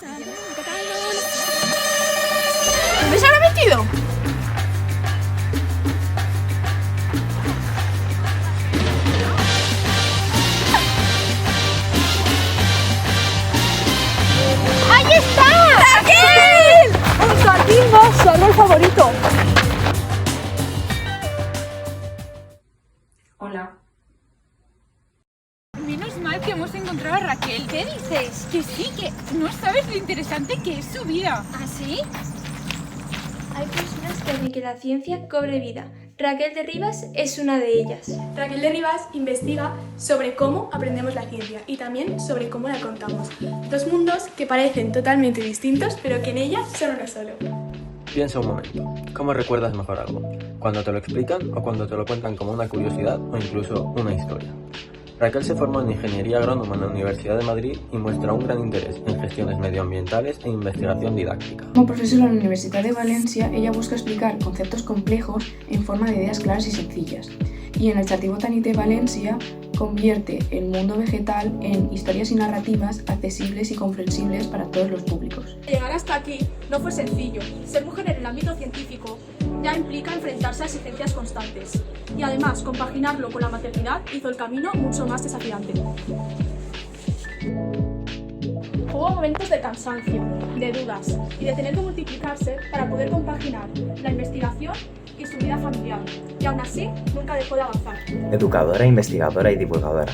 ¿Dónde se habrá metido? ¡Ahí está! ¡Raquel! ¡Un saltimos! ¡Solo el favorito! Hola. Menos mal que hemos encontrado a Raquel. ¿Qué dices? Que sí, que no sabes lo interesante que es su vida. ¿Ah, sí? Hay personas que hacen que la ciencia cobre vida. Raquel de Rivas es una de ellas. Raquel de Rivas investiga sobre cómo aprendemos la ciencia y también sobre cómo la contamos. Dos mundos que parecen totalmente distintos, pero que en ella son uno solo. Piensa un momento, ¿cómo recuerdas mejor algo? ¿Cuando te lo explican o cuando te lo cuentan como una curiosidad o incluso una historia? Raquel se formó en Ingeniería Agrónoma en la Universidad de Madrid y muestra un gran interés en gestiones medioambientales e investigación didáctica. Como profesora en la Universidad de Valencia, ella busca explicar conceptos complejos en forma de ideas claras y sencillas. Y en el Jardí Botànic de Valencia convierte el mundo vegetal en historias y narrativas accesibles y comprensibles para todos los públicos. Llegar hasta aquí no fue sencillo. Ser mujer en el ámbito científico ya implica enfrentarse a exigencias constantes. Y además, compaginarlo con la maternidad hizo el camino mucho más desafiante. Hubo momentos de cansancio, de dudas y de tener que multiplicarse para poder compaginar la investigación y su vida familiar. Y aún así, nunca dejó de avanzar. Educadora, investigadora y divulgadora.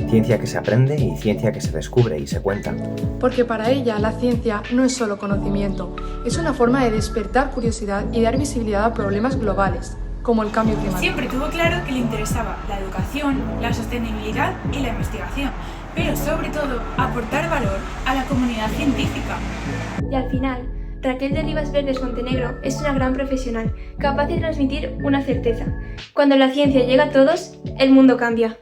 Ciencia que se aprende y ciencia que se descubre y se cuenta. Porque para ella la ciencia no es solo conocimiento, es una forma de despertar curiosidad y dar visibilidad a problemas globales, como el cambio climático. Siempre tuvo claro que le interesaba la educación, la sostenibilidad y la investigación, pero sobre todo aportar valor a la comunidad científica. Y al final, Raquel de Rivas Verdes Montenegro es una gran profesional, capaz de transmitir una certeza. Cuando la ciencia llega a todos, el mundo cambia.